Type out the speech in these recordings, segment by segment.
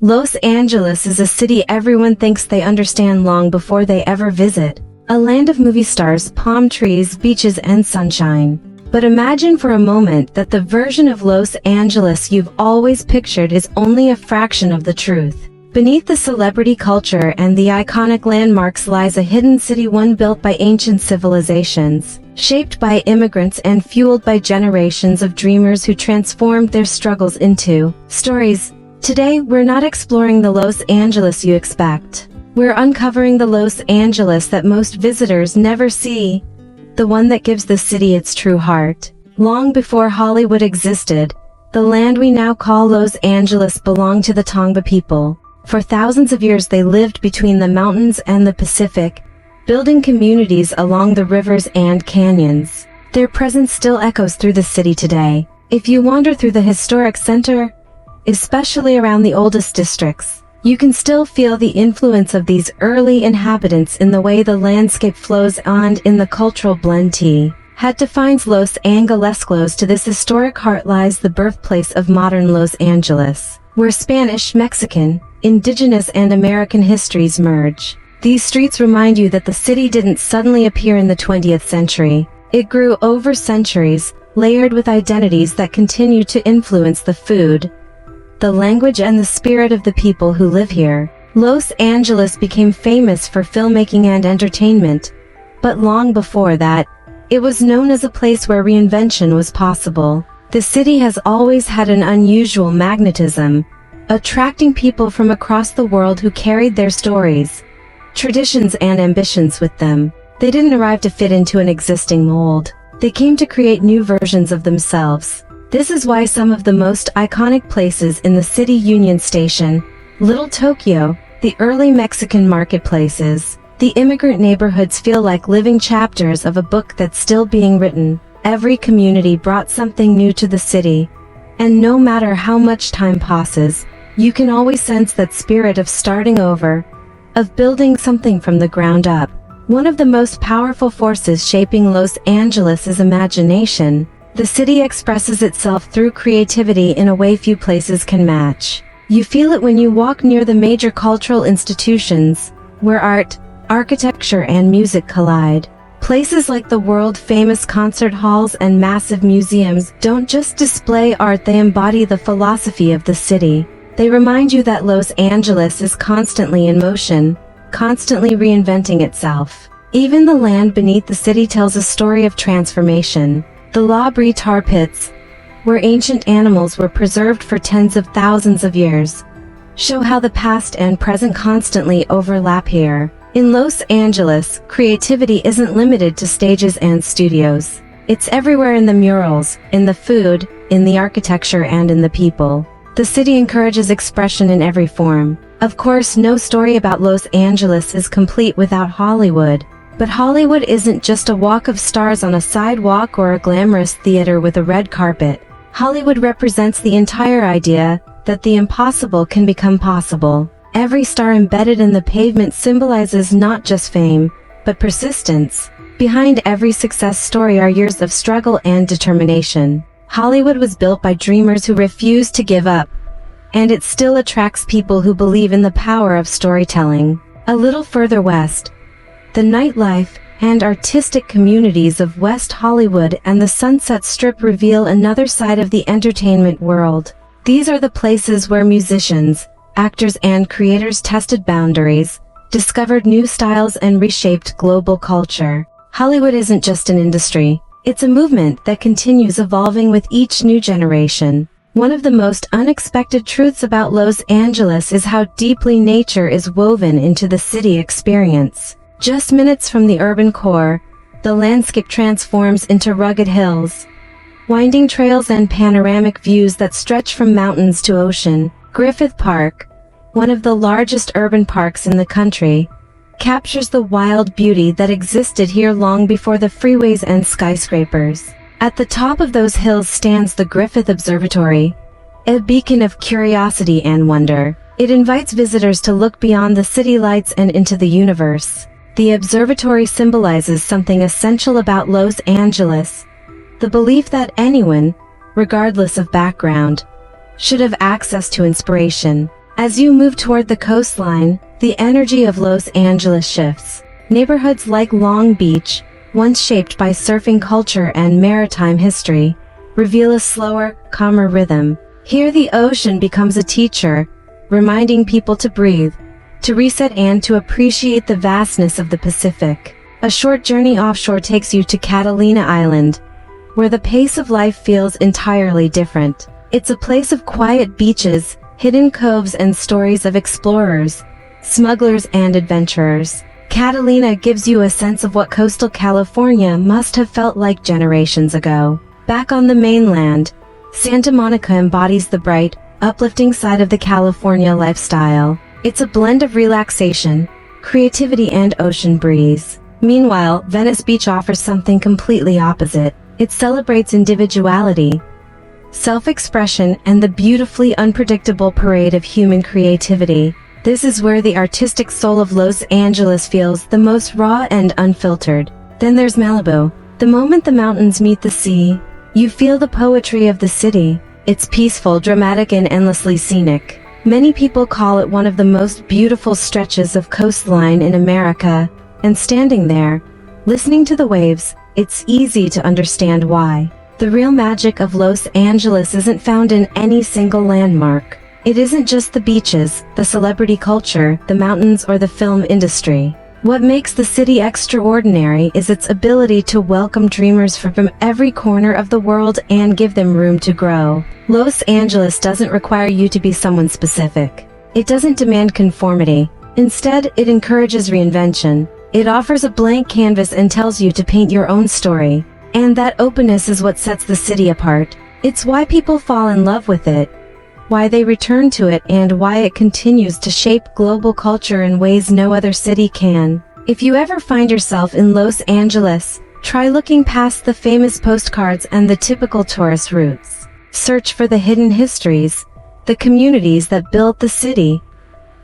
Los Angeles is a city everyone thinks they understand long before they ever visit. A land of movie stars, palm trees, beaches, and sunshine. But imagine for a moment that the version of Los Angeles you've always pictured is only a fraction of the truth. Beneath the celebrity culture and the iconic landmarks lies a hidden city, one built by ancient civilizations, shaped by immigrants and fueled by generations of dreamers who transformed their struggles into stories. Today, we're not exploring the Los Angeles you expect. We're uncovering the Los Angeles that most visitors never see, the one that gives the city its true heart. Long before Hollywood existed, the land we now call Los Angeles belonged to the Tongva people. For thousands of years they lived between the mountains and the Pacific, building communities along the rivers and canyons. Their presence still echoes through the city today. If you wander through the historic center, especially around the oldest districts, you can still feel the influence of these early inhabitants in the way the landscape flows and in the cultural blend that defines Los Angeles. To this historic heart lies the birthplace of modern Los Angeles, where Spanish, Mexican, Indigenous and American histories merge. These streets remind you that the city didn't suddenly appear in the 20th century. It grew over centuries, layered with identities that continue to influence the food, the language and the spirit of the people who live here. Los Angeles became famous for filmmaking and entertainment, but long before that, it was known as a place where reinvention was possible. The city has always had an unusual magnetism, attracting people from across the world who carried their stories, traditions and ambitions with them. They didn't arrive to fit into an existing mold. They came to create new versions of themselves. This is why some of the most iconic places in the city, Union Station, Little Tokyo, the early Mexican marketplaces, the immigrant neighborhoods feel like living chapters of a book that's still being written. Every community brought something new to the city, and no matter how much time passes, you can always sense that spirit of starting over, of building something from the ground up. One of the most powerful forces shaping Los Angeles is imagination. The city expresses itself through creativity in a way few places can match. You feel it when you walk near the major cultural institutions, where art, architecture and music collide. Places like the world-famous concert halls and massive museums don't just display art, they embody the philosophy of the city. They remind you that Los Angeles is constantly in motion, constantly reinventing itself. Even the land beneath the city tells a story of transformation. The La Brea tar pits, where ancient animals were preserved for tens of thousands of years, show how the past and present constantly overlap here. In Los Angeles, creativity isn't limited to stages and studios. It's everywhere, in the murals, in the food, in the architecture and in the people. The city encourages expression in every form. Of course, no story about Los Angeles is complete without Hollywood. But Hollywood isn't just a walk of stars on a sidewalk or a glamorous theater with a red carpet. Hollywood represents the entire idea that the impossible can become possible. Every star embedded in the pavement symbolizes not just fame, but persistence. Behind every success story are years of struggle and determination. Hollywood was built by dreamers who refused to give up, and it still attracts people who believe in the power of storytelling. A little further west, the nightlife and artistic communities of West Hollywood and the Sunset Strip reveal another side of the entertainment world. These are the places where musicians, actors and creators tested boundaries, discovered new styles and reshaped global culture. Hollywood isn't just an industry, it's a movement that continues evolving with each new generation. One of the most unexpected truths about Los Angeles is how deeply nature is woven into the city experience. Just minutes from the urban core, the landscape transforms into rugged hills, winding trails and panoramic views that stretch from mountains to ocean. Griffith Park, one of the largest urban parks in the country, captures the wild beauty that existed here long before the freeways and skyscrapers. At the top of those hills stands the Griffith Observatory, a beacon of curiosity and wonder. It invites visitors to look beyond the city lights and into the universe. The observatory symbolizes something essential about Los Angeles: the belief that anyone, regardless of background, should have access to inspiration. As you move toward the coastline, the energy of Los Angeles shifts. Neighborhoods like Long Beach, once shaped by surfing culture and maritime history, reveal a slower, calmer rhythm. Here the ocean becomes a teacher, reminding people to breathe, to reset and to appreciate the vastness of the Pacific. A short journey offshore takes you to Catalina Island, where the pace of life feels entirely different. It's a place of quiet beaches, hidden coves and stories of explorers, smugglers and adventurers. Catalina gives you a sense of what coastal California must have felt like generations ago. Back on the mainland, Santa Monica embodies the bright, uplifting side of the California lifestyle. It's a blend of relaxation, creativity and ocean breeze. Meanwhile, Venice Beach offers something completely opposite. It celebrates individuality, self-expression, and the beautifully unpredictable parade of human creativity. This is where the artistic soul of Los Angeles feels the most raw and unfiltered. Then there's Malibu. The moment the mountains meet the sea, you feel the poetry of the city. It's peaceful, dramatic, and endlessly scenic. Many people call it one of the most beautiful stretches of coastline in America, and standing there, listening to the waves, it's easy to understand why. The real magic of Los Angeles isn't found in any single landmark. It isn't just the beaches, the celebrity culture, the mountains, or the film industry. What makes the city extraordinary is its ability to welcome dreamers from every corner of the world and give them room to grow. Los Angeles doesn't require you to be someone specific. It doesn't demand conformity. Instead, it encourages reinvention. It offers a blank canvas and tells you to paint your own story. And that openness is what sets the city apart. It's why people fall in love with it, why they return to it, and why it continues to shape global culture in ways no other city can. If you ever find yourself in Los Angeles, try looking past the famous postcards and the typical tourist routes. Search for the hidden histories, the communities that built the city,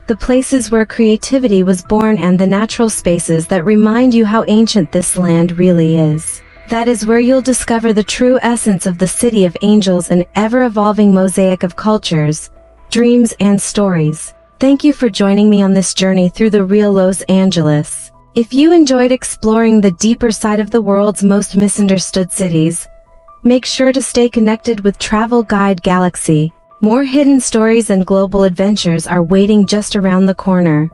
the places where creativity was born, and the natural spaces that remind you how ancient this land really is. That is where you'll discover the true essence of the City of Angels, an ever-evolving mosaic of cultures, dreams, and stories. Thank you for joining me on this journey through the real Los Angeles. If you enjoyed exploring the deeper side of the world's most misunderstood cities, make sure to stay connected with Travel Guide Galaxy. More hidden stories and global adventures are waiting just around the corner.